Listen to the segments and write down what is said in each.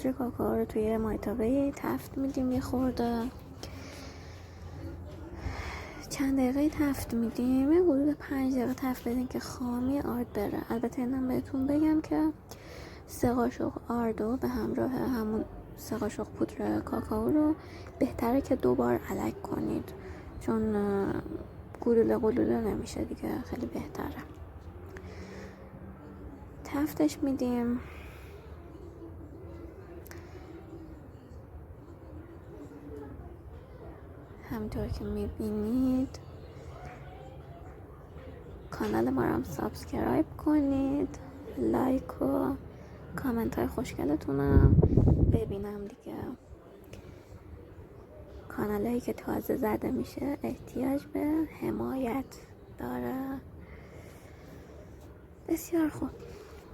پودر کاکائو رو توی مایتابه تفت میدیم، یه خورده چند دقیقه تفت میدیم، یه حدود 5 دقیقه تفت بدین که خامی آرد بره. البته اینم بهتون بگم که 3 قاشق آردو به همراه همون 3 قاشق پودر کاکائو رو بهتره که 2 بار الک کنید، چون گلوله نمیشه دیگه، خیلی بهتره. تفتش میدیم. همینطور که میبینید کانال ما رو هم سابسکرایب کنید، لایک و کامنت های خوشگلتونم ببینم دیگه. کانال هایی که تازه زده میشه احتیاج به حمایت داره. بسیار خوب.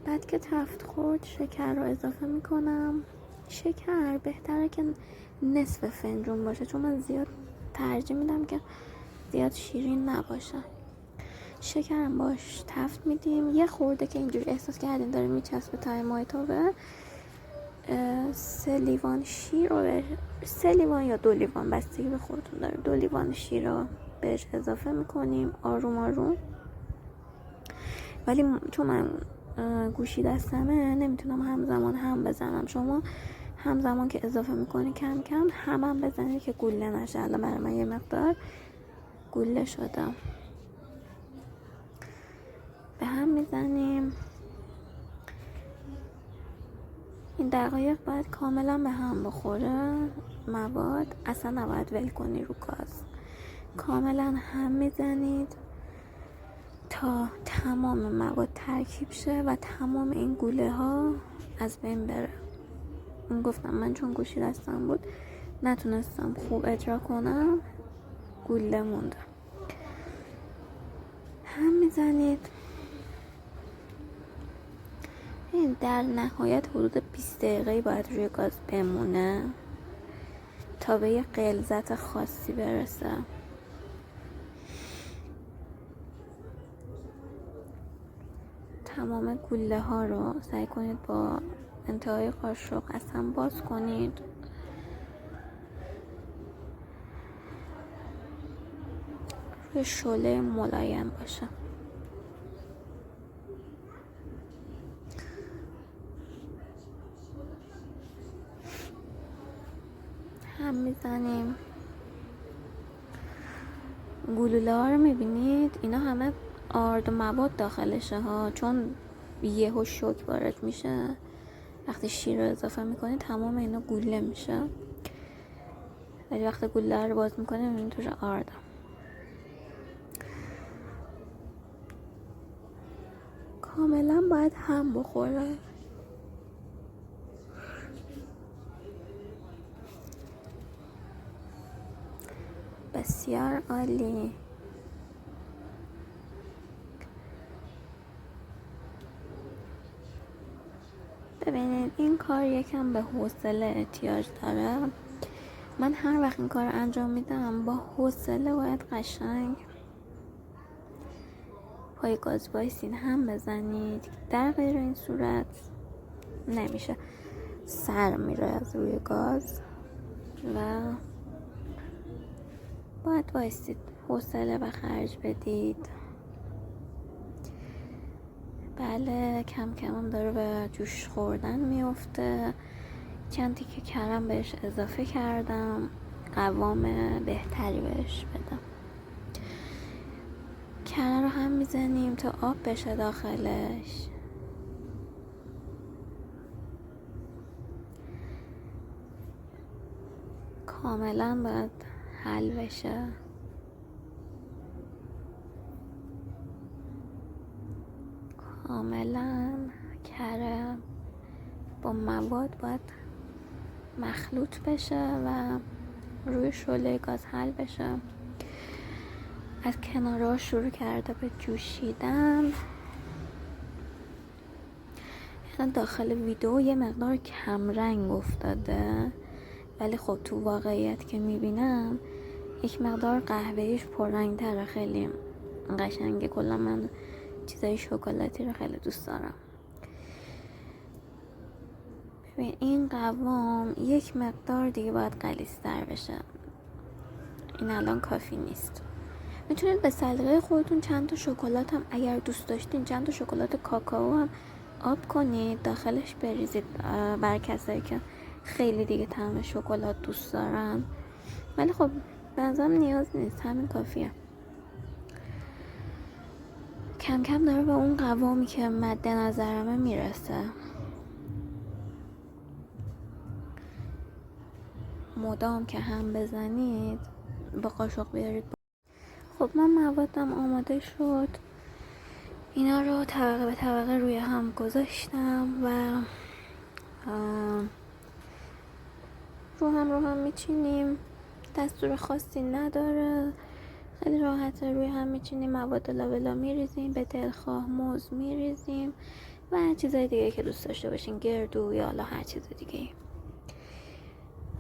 بعد که تفت خورد شکر رو اضافه میکنم. شکر بهتره که نصف فنجون باشه، چون من زیاد ترجیح میدم که زیاد شیرین نباشه. شکرم باش تفت میدیم. یه خورده که اینجوری احساس کردین داره میچسبه تای مایتابه، 3 لیوان شیر رو 3 لیوان یا 2 لیوان بستگی به خودتون داره، 2 لیوان شیر رو بهش اضافه میکنیم آروم آروم. ولی چون من گوشی دستمه نمیتونم همزمان هم بزنم. شما همزمان که اضافه میکنی کم کم هم بزنید که گوله نشه. الان برای من یه مقدار گوله شده. به هم میزنیم. این دقایق باید کاملا به هم بخوره مواد، اصلا نباید ول کنی رو گاز. کاملا هم میزنید تا تمام مواد ترکیب شه و تمام این گوله ها از بین بره. این گفتم من چون گوشی دستم بود نتونستم خوب اجرا کنم، گوله مونده. هم میزنید. این در نهایت حدود 20 دقیقه باید روی گاز بمونه تا به یه غلظت خاصی برسه. تمام گوله ها رو سعی کنید با انتهای قاشق از هم باز کنید. روی شعله ملایم باشه. هم میزنیم. گلوله ها رو میبینید اینا همه آرد و مواد داخلشه ها، چون یهو شوک وارد میشه. وقتی شیر رو اضافه میکنید تمام اینا گوله میشه، ولی وقتی گوله رو باز میکنید میبینید توش آرد. کاملا باید هم بخوره. بسیار عالی. ببینید این کار یکم به حوصله احتیاج داره. من هر وقت این کار انجام میدم با حوصله باید قشنگ پای گاز وایسین هم بزنید. در غیر این صورت نمیشه، سر میره از روی گاز و باید وایسید حوصله به خرج بدید. بله کم کم هم داره به جوش خوردن میفته. چند تیکه کرم بهش اضافه کردم قوام بهتری بهش بدم. کره رو هم میزنیم تا آب بشه داخلش. کاملا باید حل بشه. کاملا کره با مواد باید مخلوط بشه و روی شعله گاز حل بشه. از کنارها شروع کرده به جوشیدن. داخل ویدیو یه مقدار کم رنگ افتاده، ولی خب تو واقعیت که میبینم یک مقدار قهوه‌ایش پررنگ تره. خیلی قشنگه. کلا من چیزای شکلاتی رو خیلی دوست دارم. ببین این قوام یک مقدار دیگه باید غلیظ‌تر بشه. این الان کافی نیست. میتونید به سلیقه خودتون چند تا شکلات هم اگر دوست داشتین چند تا شکلات کاکائو هم آب کنید داخلش بریزید برای کسایی که خیلی دیگه طعم شکلات دوست دارن. ولی خب به نظرم نیاز نیست، همین کافیه. کم کم داره به اون قوامی که مد نظرمه میرسه. مدام که هم بزنید با قاشق بیارید. خب من موادم آماده شد، اینا رو طبقه به طبقه روی هم گذاشتم و رو هم میچینیم. دستور خاصی نداره، خیلی راحته. روی هم میچینیم، مواد لابلا میریزیم، به دلخواه موز میریزیم و چیزای دیگه که دوست داشته باشین، گردو یا حالا هر چیز دیگه.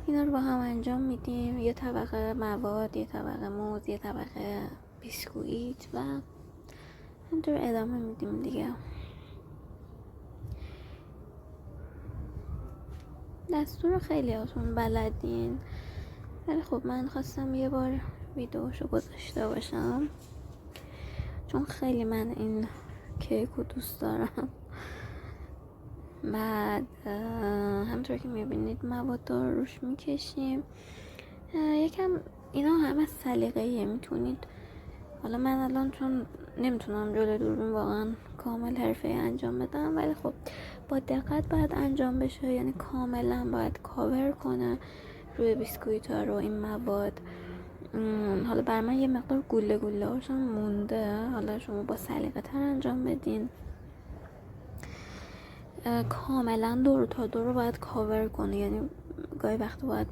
اینا رو با هم انجام میدیم، یه طبقه مواد، یه طبقه موز، یه طبقه بیسکویت و همینطور ادامه میدیم دیگه. دستور خیلی هاتون بلدین، ولی خب من خواستم یه بار ویدیوشو گذاشته باشم چون خیلی من این کیکو دوست دارم. بعد همطور که میبینید مواد رو روش میکشیم. یکم اینا همه سلیقه‌ایه، میتونید حالا من الان چون نمیتونم جلوی دوربین واقعا کامل حرفه‌ای انجام بدم، ولی خب با دقت باید انجام بشه، یعنی کاملا باید کاور کنه روی بیسکویت ها رو این مواد. حالا بر من یه مقدار گوله گوله هاشم مونده، حالا شما با سلیقه تر انجام بدین. کاملا دور تا دور رو باید کاور کنه، یعنی گاهی وقت باید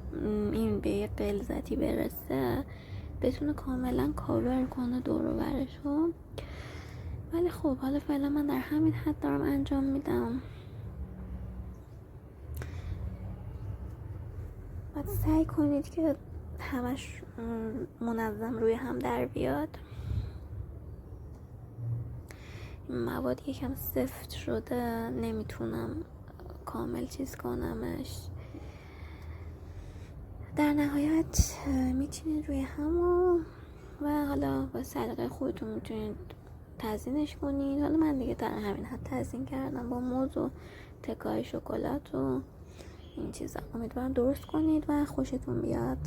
این به یه غلظتی برسه بتونه کاملا کاور کنه دور و برشو. ولی خب حالا فعلا من در همین حد دارم انجام میدم. باید سعی کنید که همش منظم روی هم در بیاد. مواد یکم سفت شده، نمیتونم کامل چیز کنمش. در نهایت میچینید روی هم و حالا با سلیقه خودتون میتونید تزیینش کنید. حالا من دیگه در همین حد تزیین کردم با موز و تکای شکلات و این چیزا. امیدوارم درست کنید و خوشتون بیاد.